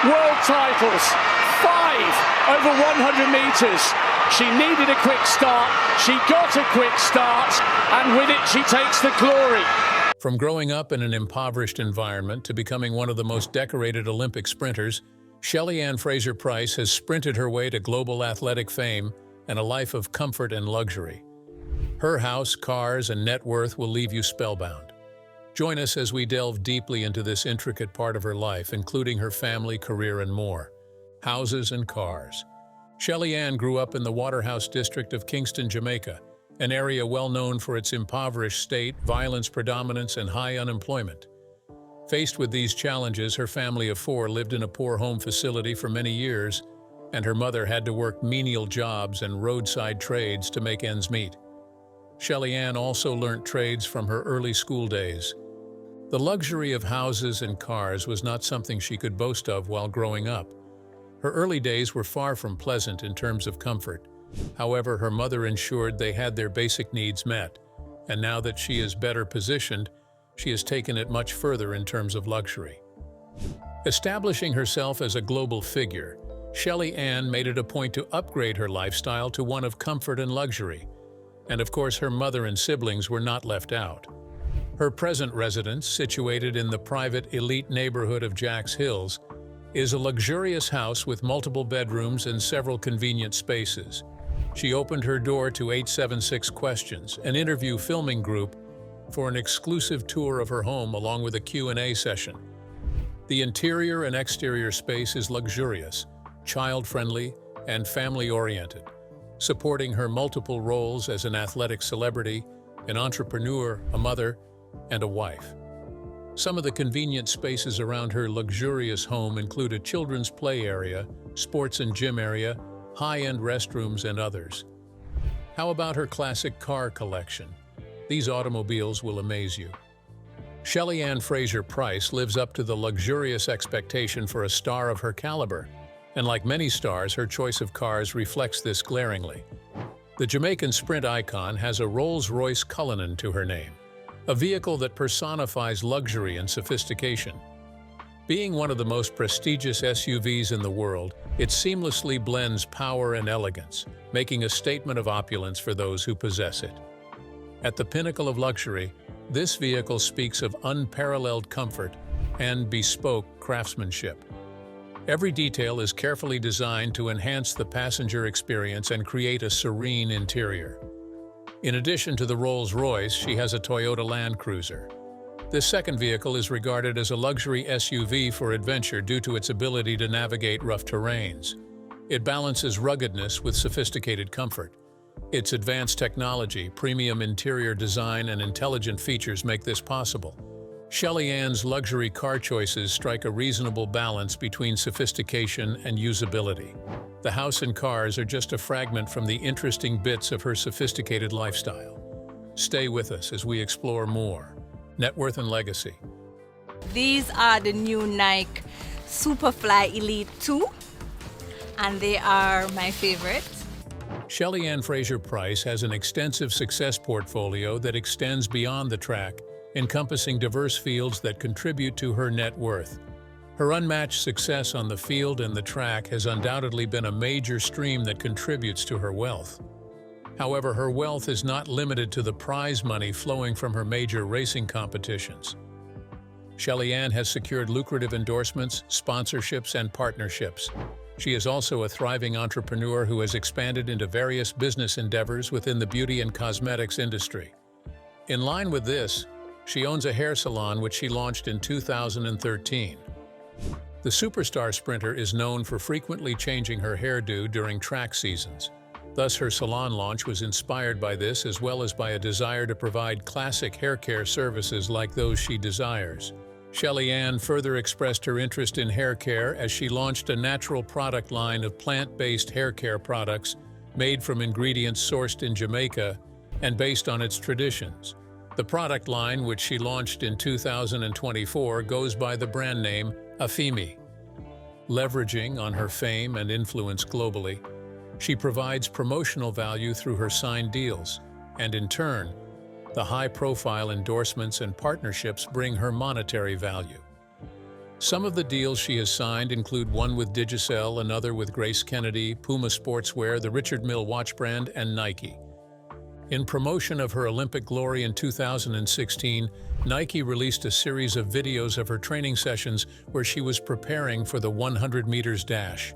world titles, 5 over 100 meters. She needed a quick start, she got a quick start, and with it she takes the glory. From growing up in an impoverished environment to becoming one of the most decorated Olympic sprinters, Shelly-Ann Fraser-Pryce has sprinted her way to global athletic fame and a life of comfort and luxury. Her house, cars, and net worth will leave you spellbound. Join us as we delve deeply into this intricate part of her life, including her family, career, and more. Houses and cars. Shelly-Ann grew up in the Waterhouse district of Kingston, Jamaica, an area well known for its impoverished state, violence predominance, and high unemployment. Faced with these challenges, her family of 4 lived in a poor home facility for many years, and her mother had to work menial jobs and roadside trades to make ends meet. Shelly-Ann also learnt trades from her early school days. The luxury of houses and cars was not something she could boast of while growing up. Her early days were far from pleasant in terms of comfort. However, her mother ensured they had their basic needs met, and now that she is better positioned, she has taken it much further in terms of luxury. Establishing herself as a global figure, Shelly-Ann made it a point to upgrade her lifestyle to one of comfort and luxury. And of course, her mother and siblings were not left out. Her present residence, situated in the private elite neighborhood of Jacks Hills, is a luxurious house with multiple bedrooms and several convenient spaces. She opened her door to 876 Questions, an interview filming group, for an exclusive tour of her home along with a Q&A session. The interior and exterior space is luxurious, child-friendly, and family-oriented, supporting her multiple roles as an athletic celebrity, an entrepreneur, a mother, and a wife. Some of the convenient spaces around her luxurious home include a children's play area, sports and gym area, high-end restrooms, and others. How about her classic car collection? These automobiles will amaze you. Shelly-Ann Fraser-Pryce lives up to the luxurious expectation for a star of her caliber, and like many stars, her choice of cars reflects this glaringly. The Jamaican sprint icon has a Rolls-Royce Cullinan to her name, a vehicle that personifies luxury and sophistication. Being one of the most prestigious SUVs in the world, it seamlessly blends power and elegance, making a statement of opulence for those who possess it. At the pinnacle of luxury, this vehicle speaks of unparalleled comfort and bespoke craftsmanship. Every detail is carefully designed to enhance the passenger experience and create a serene interior. In addition to the Rolls-Royce, she has a Toyota Land Cruiser. This second vehicle is regarded as a luxury SUV for adventure due to its ability to navigate rough terrains. It balances ruggedness with sophisticated comfort. Its advanced technology, premium interior design, and intelligent features make this possible. Shelly-Ann's luxury car choices strike a reasonable balance between sophistication and usability. The house and cars are just a fragment from the interesting bits of her sophisticated lifestyle. Stay with us as we explore more. Net worth and legacy. These are the new Nike Superfly Elite 2, and they are my favorite. Shelly-Ann Fraser-Pryce has an extensive success portfolio that extends beyond the track, encompassing diverse fields that contribute to her net worth. Her unmatched success on the field and the track has undoubtedly been a major stream that contributes to her wealth. However, her wealth is not limited to the prize money flowing from her major racing competitions. Shelly-Ann has secured lucrative endorsements, sponsorships, and partnerships. She is also a thriving entrepreneur who has expanded into various business endeavors within the beauty and cosmetics industry. In line with this, she owns a hair salon which she launched in 2013. The superstar sprinter is known for frequently changing her hairdo during track seasons. Thus, her salon launch was inspired by this, as well as by a desire to provide classic hair care services like those she desires. Shelly-Ann further expressed her interest in hair care as she launched a natural product line of plant-based hair care products made from ingredients sourced in Jamaica and based on its traditions. The product line, which she launched in 2024, goes by the brand name Afimi. Leveraging on her fame and influence globally, she provides promotional value through her signed deals, and in turn, the high-profile endorsements and partnerships bring her monetary value. Some of the deals she has signed include one with Digicel, another with Grace Kennedy, Puma Sportswear, the Richard Mille watch brand, and Nike. In promotion of her Olympic glory in 2016, Nike released a series of videos of her training sessions where she was preparing for the 100 meters dash.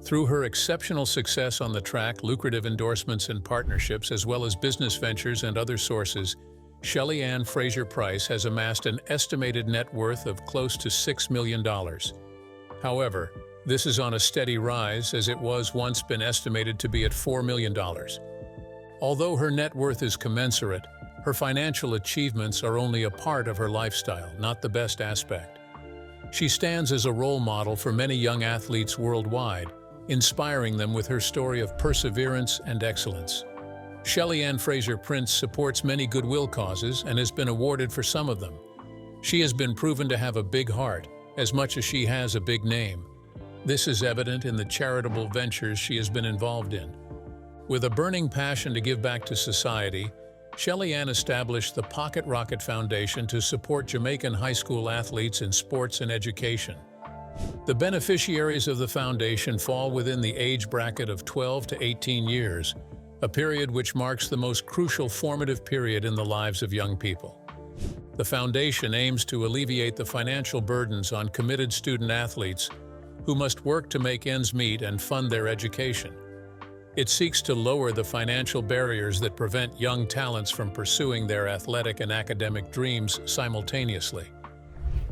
Through her exceptional success on the track, lucrative endorsements and partnerships, as well as business ventures and other sources, Shelly-Ann Fraser-Pryce has amassed an estimated net worth of close to $6 million. However, this is on a steady rise, as it was once been estimated to be at $4 million. Although her net worth is commensurate, her financial achievements are only a part of her lifestyle, not the best aspect. She stands as a role model for many young athletes worldwide, inspiring them with her story of perseverance and excellence. Shelly-Ann Fraser-Pryce supports many goodwill causes and has been awarded for some of them. She has been proven to have a big heart, as much as she has a big name. This is evident in the charitable ventures she has been involved in. With a burning passion to give back to society, Shelly-Ann established the Pocket Rocket Foundation to support Jamaican high school athletes in sports and education. The beneficiaries of the foundation fall within the age bracket of 12 to 18 years, a period which marks the most crucial formative period in the lives of young people. The foundation aims to alleviate the financial burdens on committed student athletes who must work to make ends meet and fund their education. It seeks to lower the financial barriers that prevent young talents from pursuing their athletic and academic dreams simultaneously.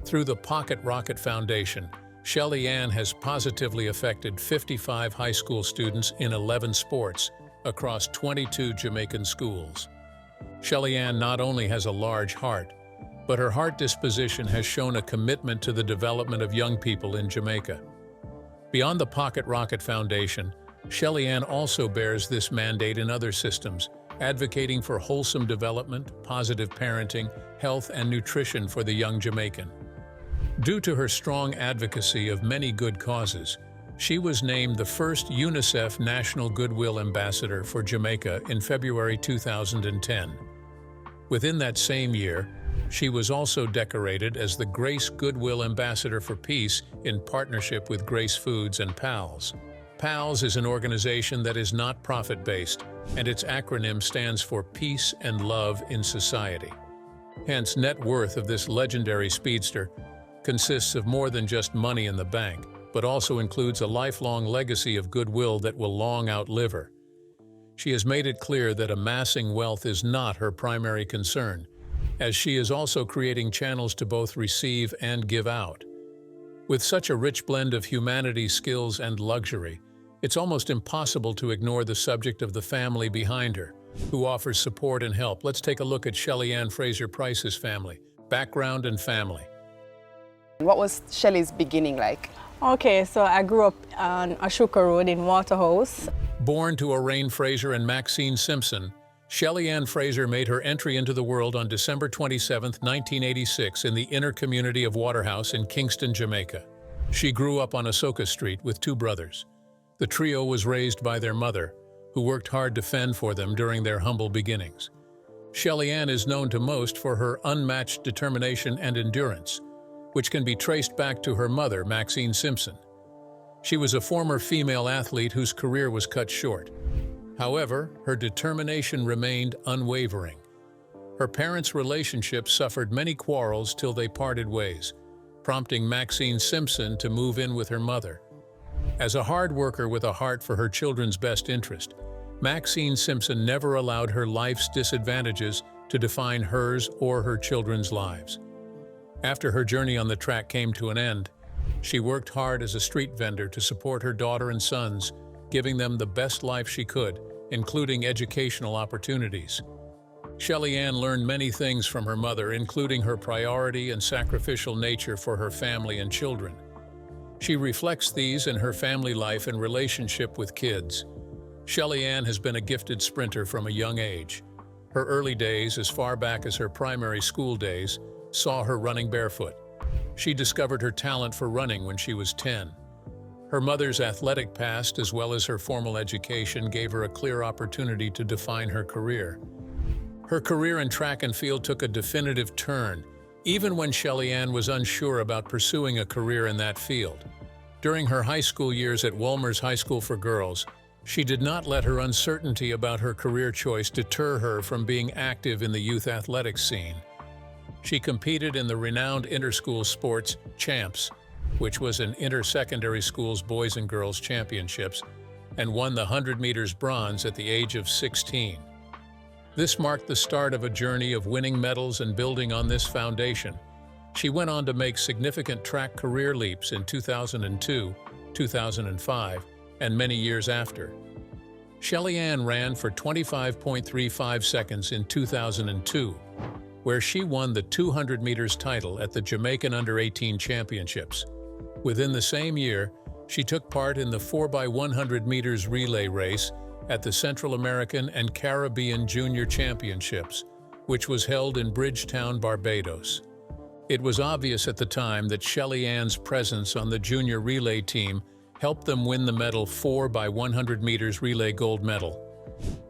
Through the Pocket Rocket Foundation, Shelly-Ann has positively affected 55 high school students in 11 sports across 22 Jamaican schools. Shelly-Ann not only has a large heart, but her heart disposition has shown a commitment to the development of young people in Jamaica. Beyond the Pocket Rocket Foundation, Shelly-Ann also bears this mandate in other systems, advocating for wholesome development, positive parenting, health, and nutrition for the young Jamaican. Due to her strong advocacy of many good causes, she was named the first UNICEF National Goodwill Ambassador for Jamaica in February 2010. Within that same year, she was also decorated as the Grace Goodwill Ambassador for Peace in partnership with Grace Foods and PALS. PALS is an organization that is not profit-based, and its acronym stands for Peace and Love in Society. Hence, net worth of this legendary speedster consists of more than just money in the bank, but also includes a lifelong legacy of goodwill that will long outlive her. She has made it clear that amassing wealth is not her primary concern, as she is also creating channels to both receive and give out. With such a rich blend of humanity, skills, and luxury, it's almost impossible to ignore the subject of the family behind her, who offers support and help. Let's take a look at Shelly-Ann Fraser-Pryce's family, background and family. What was Shelly's beginning like? Okay, so I grew up on Ashuka Road in Waterhouse. Born to Oraine Fraser and Maxine Simpson, Shelly-Ann Fraser made her entry into the world on December 27, 1986 in the inner community of Waterhouse in Kingston, Jamaica. She grew up on Asoka Street with two brothers. The trio was raised by their mother, who worked hard to fend for them during their humble beginnings. Shelly-Ann is known to most for her unmatched determination and endurance, which can be traced back to her mother, Maxine Simpson. She was a former female athlete whose career was cut short. However, her determination remained unwavering. Her parents' relationship suffered many quarrels till they parted ways, prompting Maxine Simpson to move in with her mother. As a hard worker with a heart for her children's best interest, Maxine Simpson never allowed her life's disadvantages to define hers or her children's lives. After her journey on the track came to an end, she worked hard as a street vendor to support her daughter and sons, giving them the best life she could, including educational opportunities. Shelly-Ann learned many things from her mother, including her priority and sacrificial nature for her family and children. She reflects these in her family life and relationship with kids. Shelly-Ann has been a gifted sprinter from a young age. Her early days, as far back as her primary school days, saw her running barefoot. She discovered her talent for running when she was 10. Her mother's athletic past, as well as her formal education, gave her a clear opportunity to define her career. Her career in track and field took a definitive turn, even when Shelly-Ann was unsure about pursuing a career in that field. During her high school years at Wolmer's High School for Girls, she did not let her uncertainty about her career choice deter her from being active in the youth athletics scene. She competed in the renowned inter-school sports Champs, which was an inter-secondary schools boys and girls championships, and won the 100 meters bronze at the age of 16. This marked the start of a journey of winning medals and building on this foundation. She went on to make significant track career leaps in 2002, 2005, and many years after. Shelly-Ann ran for 25.35 seconds in 2002, where she won the 200 meters title at the Jamaican Under-18 Championships. Within the same year, she took part in the 4x100 meters relay race at the Central American and Caribbean Junior Championships, which was held in Bridgetown, Barbados. It was obvious at the time that Shelly-Ann's presence on the junior relay team helped them win the medal 4x100 meters relay gold medal.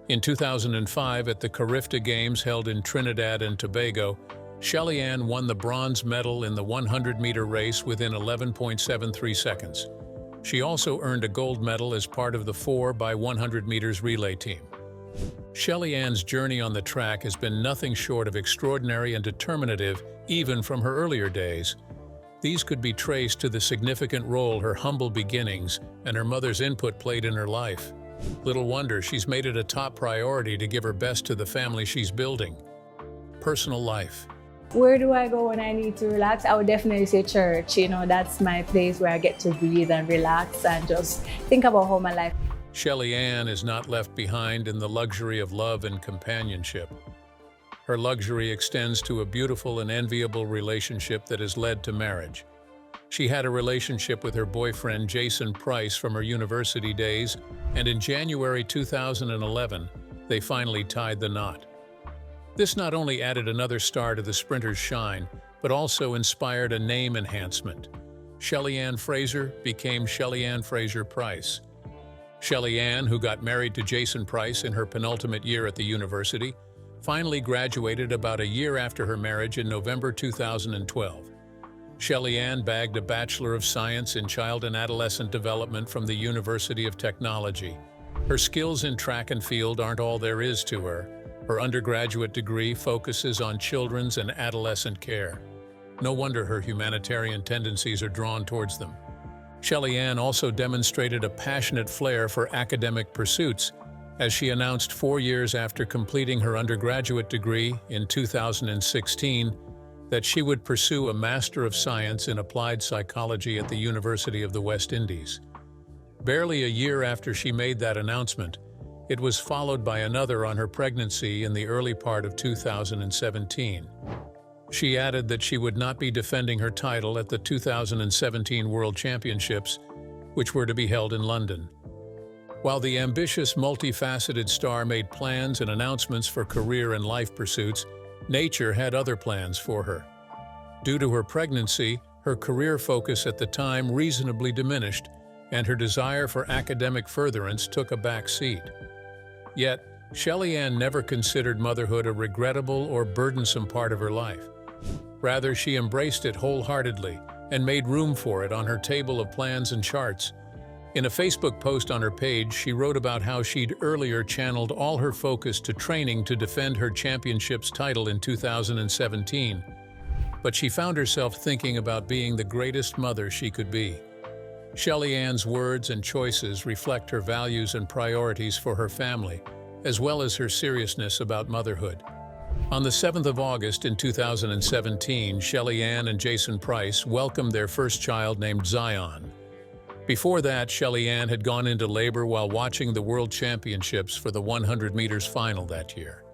In 2005, at the Carifta Games held in Trinidad and Tobago, Shelly-Ann won the bronze medal in the 100-meter race within 11.73 seconds. She also earned a gold medal as part of the 4x100 meters relay team. Shelly-Ann's journey on the track has been nothing short of extraordinary and determinative, even from her earlier days. These could be traced to the significant role her humble beginnings and her mother's input played in her life. Little wonder she's made it a top priority to give her best to the family she's building. Personal life. Where do I go when I need to relax? I would definitely say church. You know, that's my place where I get to breathe and relax and just think about how my life. Shelly-Ann is not left behind in the luxury of love and companionship. Her luxury extends to a beautiful and enviable relationship that has led to marriage. She had a relationship with her boyfriend Jason Price from her university days, and in January 2011, they finally tied the knot. This not only added another star to the sprinter's shine, but also inspired a name enhancement. Shelly-Ann Fraser became Shelly-Ann Fraser-Pryce. Shelly-Ann, who got married to Jason Price in her penultimate year at the university, finally graduated about a year after her marriage in November 2012. Shelly-Ann bagged a Bachelor of Science in Child and Adolescent Development from the University of Technology. Her skills in track and field aren't all there is to her. Her undergraduate degree focuses on children's and adolescent care. No wonder her humanitarian tendencies are drawn towards them. Shelly-Ann also demonstrated a passionate flair for academic pursuits, as she announced 4 years after completing her undergraduate degree in 2016 that she would pursue a Master of Science in Applied Psychology at the University of the West Indies. Barely a year after she made that announcement, it was followed by another on her pregnancy in the early part of 2017. She added that she would not be defending her title at the 2017 World Championships, which were to be held in London. While the ambitious, multifaceted star made plans and announcements for career and life pursuits, nature had other plans for her. Due to her pregnancy, her career focus at the time reasonably diminished, and her desire for academic furtherance took a back seat. Yet, Shelly-Ann never considered motherhood a regrettable or burdensome part of her life. Rather, she embraced it wholeheartedly and made room for it on her table of plans and charts. In a Facebook post on her page, she wrote about how she'd earlier channeled all her focus to training to defend her championship's title in 2017. But she found herself thinking about being the greatest mother she could be. Shelly-Ann's words and choices reflect her values and priorities for her family, as well as her seriousness about motherhood. On the 7th of August in 2017, Shelly-Ann and Jason Price welcomed their first child named Zion. Before that, Shelly-Ann had gone into labor while watching the World Championships for the 100 meters final that year.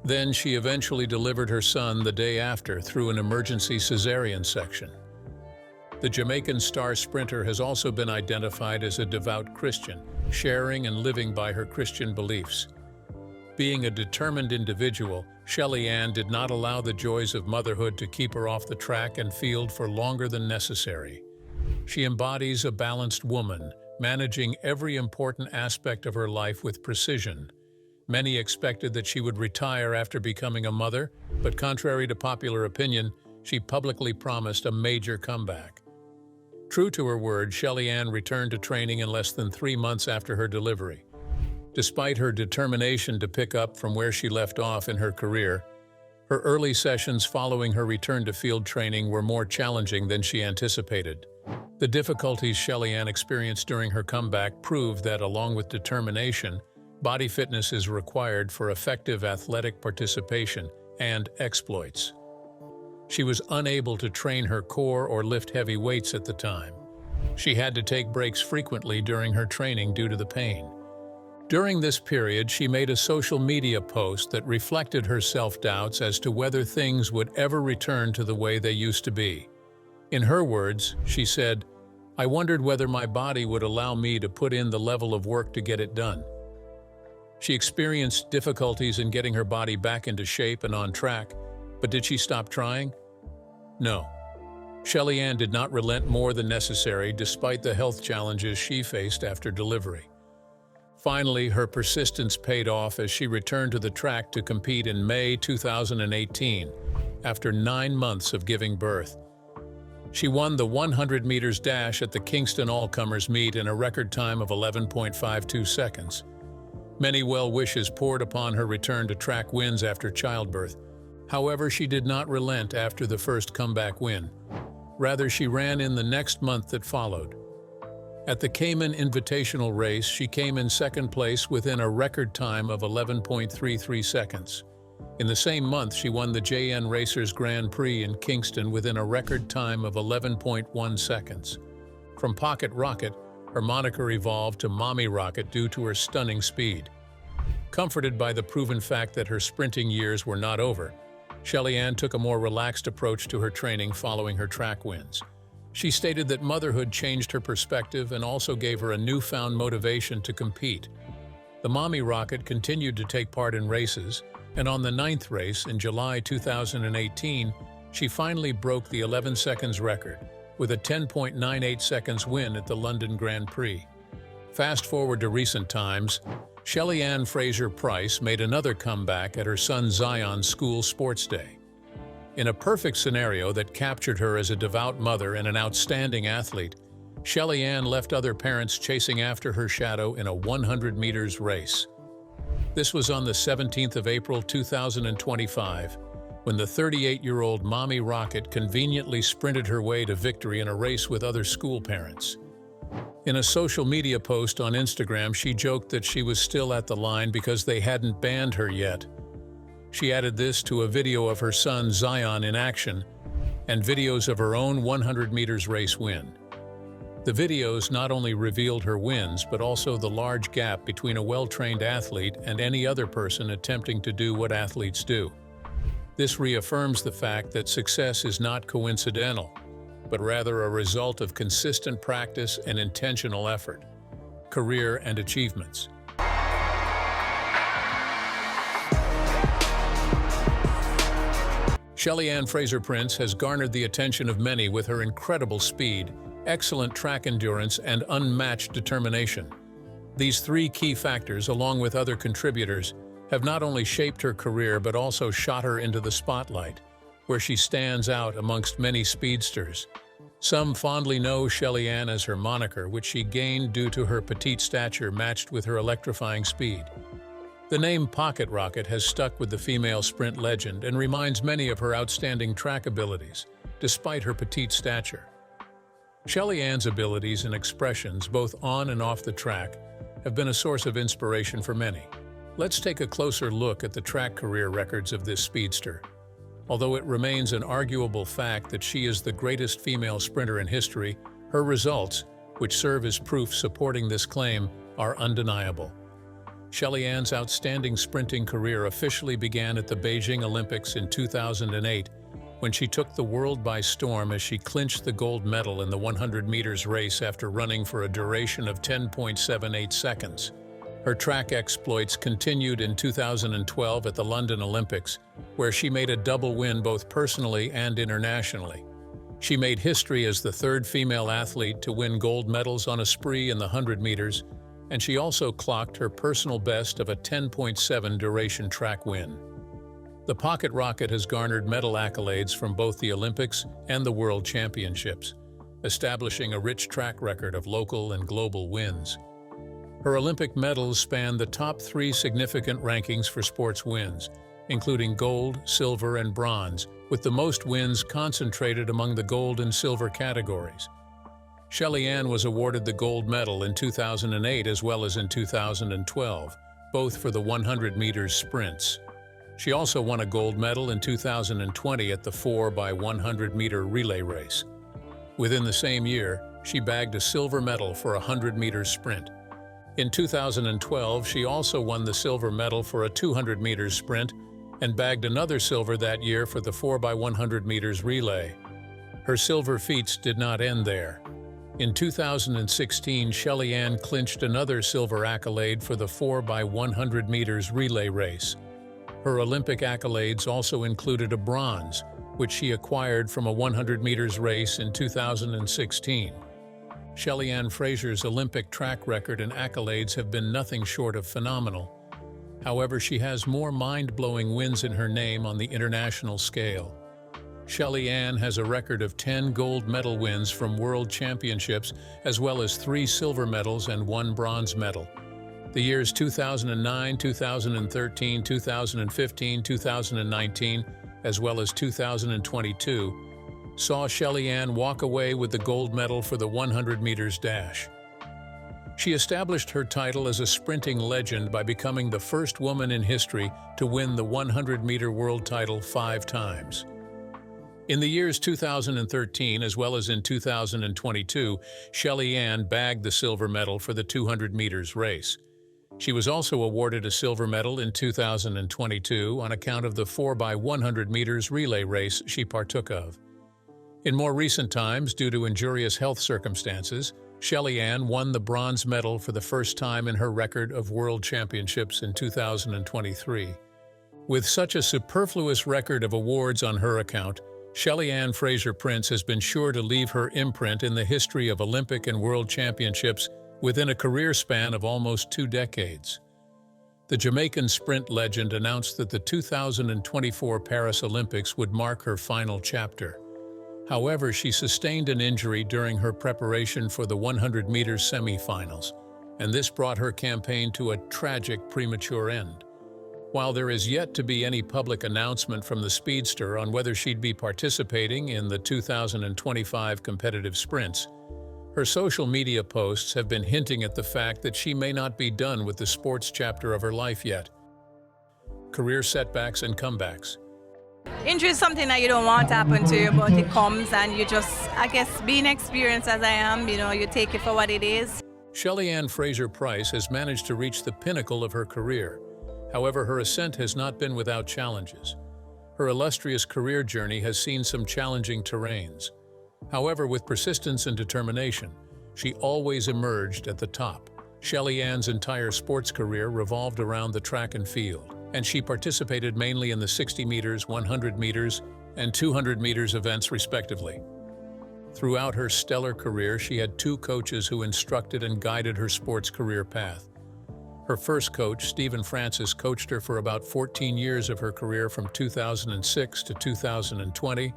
Then she eventually delivered her son the day after through an emergency cesarean section. The Jamaican star sprinter has also been identified as a devout Christian, sharing and living by her Christian beliefs. Being a determined individual, Shelly-Ann did not allow the joys of motherhood to keep her off the track and field for longer than necessary. She embodies a balanced woman, managing every important aspect of her life with precision. Many expected that she would retire after becoming a mother, but contrary to popular opinion, she publicly promised a major comeback. True to her word, Shelly-Ann returned to training in less than 3 months after her delivery. Despite her determination to pick up from where she left off in her career, her early sessions following her return to field training were more challenging than she anticipated. The difficulties Shelly-Ann experienced during her comeback proved that, along with determination, body fitness is required for effective athletic participation and exploits. She was unable to train her core or lift heavy weights at the time. She had to take breaks frequently during her training due to the pain. During this period, she made a social media post that reflected her self-doubts as to whether things would ever return to the way they used to be. In her words, she said, "I wondered whether my body would allow me to put in the level of work to get it done." She experienced difficulties in getting her body back into shape and on track, but did she stop trying? No. Shelly-Ann did not relent more than necessary despite the health challenges she faced after delivery. Finally, her persistence paid off as she returned to the track to compete in May 2018, after 9 months of giving birth. She won the 100 meters dash at the Kingston All-Comers meet in a record time of 11.52 seconds. Many well wishes poured upon her return to track wins after childbirth. However, she did not relent after the first comeback win. Rather, she ran in the next month that followed. At the Cayman Invitational race, she came in second place within a record time of 11.33 seconds. In the same month, she won the JN Racers Grand Prix in Kingston within a record time of 11.1 seconds. From Pocket Rocket, her moniker evolved to Mommy Rocket due to her stunning speed. Comforted by the proven fact that her sprinting years were not over, Shelly-Ann took a more relaxed approach to her training following her track wins. She stated that motherhood changed her perspective and also gave her a newfound motivation to compete. The Mommy Rocket continued to take part in races, and on the 9th race in July 2018, she finally broke the 11 seconds record with a 10.98 seconds win at the London Grand Prix. Fast forward to recent times, Shelly-Ann Fraser-Pryce made another comeback at her son Zion's school sports day. In a perfect scenario that captured her as a devout mother and an outstanding athlete, Shelly-Ann left other parents chasing after her shadow in a 100 meters race. This was on the 17th of April 2025, when the 38-year-old Mommy Rocket conveniently sprinted her way to victory in a race with other school parents. In a social media post on Instagram, she joked that she was still at the line because they hadn't banned her yet. She added this to a video of her son Zion in action and videos of her own 100 meters race win. The videos not only revealed her wins, but also the large gap between a well-trained athlete and any other person attempting to do what athletes do. This reaffirms the fact that success is not coincidental, but rather a result of consistent practice and intentional effort. Career and achievements. Shelly-Ann Fraser-Pryce has garnered the attention of many with her incredible speed, excellent track endurance, and unmatched determination. These three key factors, along with other contributors, have not only shaped her career but also shot her into the spotlight, where she stands out amongst many speedsters. Some fondly know Shelly-Ann as her moniker, which she gained due to her petite stature matched with her electrifying speed. The name Pocket Rocket has stuck with the female sprint legend and reminds many of her outstanding track abilities, despite her petite stature. Shelly-Ann's abilities and expressions, both on and off the track, have been a source of inspiration for many. Let's take a closer look at the track career records of this speedster. Although it remains an arguable fact that she is the greatest female sprinter in history, her results, which serve as proof supporting this claim, are undeniable. Shelly-Ann's outstanding sprinting career officially began at the Beijing Olympics in 2008, when she took the world by storm as she clinched the gold medal in the 100 meters race after running for a duration of 10.78 seconds. Her track exploits continued in 2012 at the London Olympics, where she made a double win both personally and internationally. She made history as the third female athlete to win gold medals on a spree in the 100 meters, and she also clocked her personal best of a 10.7 duration track win. The pocket rocket has garnered medal accolades from both the Olympics and the World Championships, establishing a rich track record of local and global wins. Her Olympic medals span the top 3 significant rankings for sports wins, including gold, silver, and bronze, with the most wins concentrated among the gold and silver categories. Shelly-Ann was awarded the gold medal in 2008 as well as in 2012, both for the 100 meters sprints. She also won a gold medal in 2020 at the 4x100 meter relay race. Within the same year, she bagged a silver medal for a 100 meters sprint. In 2012, she also won the silver medal for a 200 meters sprint and bagged another silver that year for the 4x100 meters relay. Her silver feats did not end there. In 2016, Shelly-Ann clinched another silver accolade for the 4x100 meters relay race. Her Olympic accolades also included a bronze, which she acquired from a 100 meters race in 2016. Shelly-Ann Fraser's Olympic track record and accolades have been nothing short of phenomenal. However, she has more mind-blowing wins in her name on the international scale. Shelly-Ann has a record of 10 gold medal wins from World Championships, as well as 3 silver medals and 1 bronze medal. The years 2009, 2013, 2015, 2019, as well as 2022, saw Shelly-Ann walk away with the gold medal for the 100 meters dash. She established her title as a sprinting legend by becoming the first woman in history to win the 100-meter world title 5 times. In the years 2013 as well as in 2022, Shelly-Ann bagged the silver medal for the 200 meters race. She was also awarded a silver medal in 2022 on account of the 4x100 meters relay race she partook of. In more recent times, due to injurious health circumstances, Shelly-Ann won the bronze medal for the first time in her record of World Championships in 2023. With such a superfluous record of awards on her account, Shelly-Ann Fraser-Pryce has been sure to leave her imprint in the history of Olympic and World Championships within a career span of almost 2 decades. The Jamaican sprint legend announced that the 2024 Paris Olympics would mark her final chapter. However, she sustained an injury during her preparation for the 100 meters semi-finals, and this brought her campaign to a tragic premature end. While there is yet to be any public announcement from the speedster on whether she'd be participating in the 2025 competitive sprints, her social media posts have been hinting at the fact that she may not be done with the sports chapter of her life yet. Career setbacks and comebacks. Injury is something that you don't want to happen to you, but it comes and you just, I guess, being experienced as I am, you take it for what it is. Shelly-Ann Fraser-Pryce has managed to reach the pinnacle of her career. However, her ascent has not been without challenges. Her illustrious career journey has seen some challenging terrains. However, with persistence and determination, she always emerged at the top. Shelly-Ann's entire sports career revolved around the track and field, and she participated mainly in the 60 meters, 100 meters, and 200 meters events respectively. Throughout her stellar career, she had 2 coaches who instructed and guided her sports career path. Her first coach, Stephen Francis, coached her for about 14 years of her career from 2006 to 2020.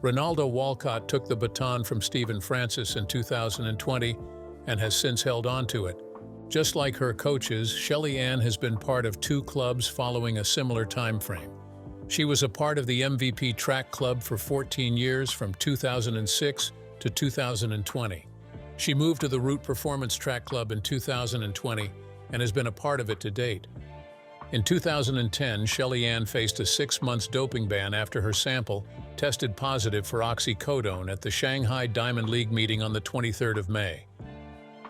Ronaldo Walcott took the baton from Stephen Francis in 2020 and has since held on to it. Just like her coaches, Shelly-Ann has been part of 2 clubs following a similar time frame. She was a part of the MVP Track Club for 14 years from 2006 to 2020. She moved to the Route Performance Track Club in 2020 and has been a part of it to date. In 2010, Shelly-Ann faced a 6-month doping ban after her sample tested positive for oxycodone at the Shanghai Diamond League meeting on the 23rd of May.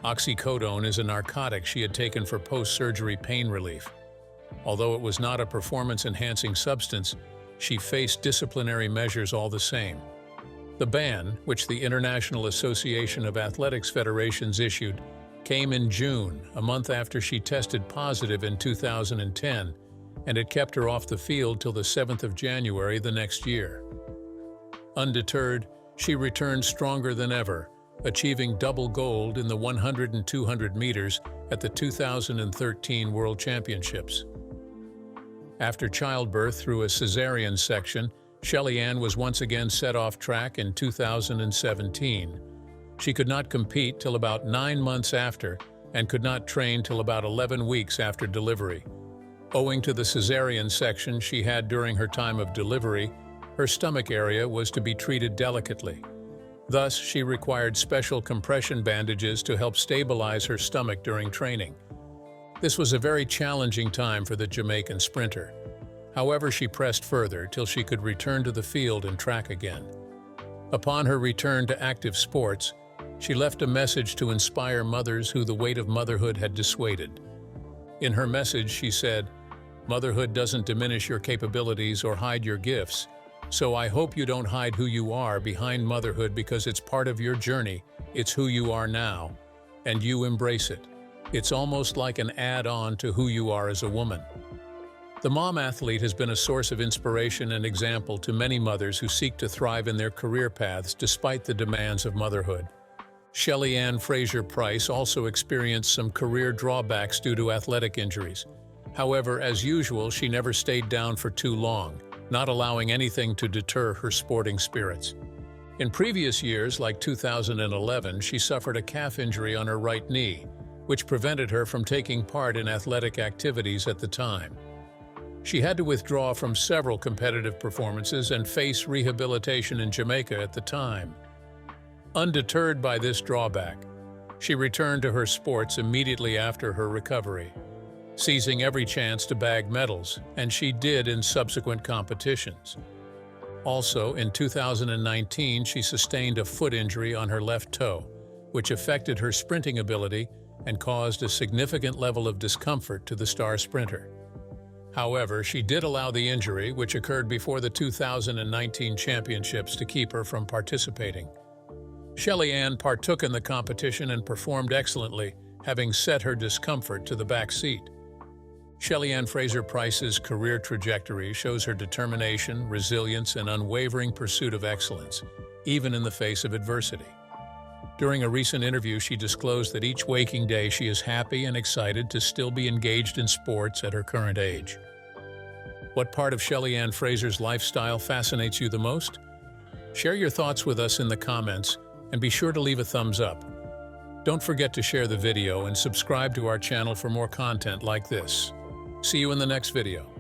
Oxycodone is a narcotic she had taken for post-surgery pain relief. Although it was not a performance-enhancing substance, she faced disciplinary measures all the same. The ban, which the International Association of Athletics Federations issued, came in June, a month after she tested positive in 2010, and it kept her off the field till the 7th of January the next year. Undeterred, she returned stronger than ever, achieving double gold in the 100 and 200 meters at the 2013 World Championships. After childbirth through a cesarean section, Shelly-Ann was once again set off track in 2017. She could not compete till about 9 months after and could not train till about 11 weeks after delivery. Owing to the cesarean section she had during her time of delivery, her stomach area was to be treated delicately. Thus, she required special compression bandages to help stabilize her stomach during training. This was a very challenging time for the Jamaican sprinter. However, she pressed further till she could return to the field and track again. Upon her return to active sports, she left a message to inspire mothers who the weight of motherhood had dissuaded. In her message, she said, "Motherhood doesn't diminish your capabilities or hide your gifts, so I hope you don't hide who you are behind motherhood because it's part of your journey, it's who you are now, and you embrace it. It's almost like an add-on to who you are as a woman." The mom athlete has been a source of inspiration and example to many mothers who seek to thrive in their career paths despite the demands of motherhood. Shelly-Ann Fraser-Pryce also experienced some career drawbacks due to athletic injuries. However, as usual, she never stayed down for too long, not allowing anything to deter her sporting spirits. In previous years, like 2011, she suffered a calf injury on her right knee, which prevented her from taking part in athletic activities at the time. She had to withdraw from several competitive performances and face rehabilitation in Jamaica at the time. Undeterred by this drawback, she returned to her sports immediately after her recovery, seizing every chance to bag medals, and she did in subsequent competitions. Also, in 2019, she sustained a foot injury on her left toe, which affected her sprinting ability and caused a significant level of discomfort to the star sprinter. However, she did allow the injury, which occurred before the 2019 championships, to keep her from participating. Shelly-Ann partook in the competition and performed excellently, having set her discomfort to the back seat. Shelly-Ann Fraser-Pryce's career trajectory shows her determination, resilience, and unwavering pursuit of excellence, even in the face of adversity. During a recent interview, she disclosed that each waking day she is happy and excited to still be engaged in sports at her current age. What part of Shelly-Ann Fraser's lifestyle fascinates you the most? Share your thoughts with us in the comments, and be sure to leave a thumbs up. Don't forget to share the video and subscribe to our channel for more content like this. See you in the next video.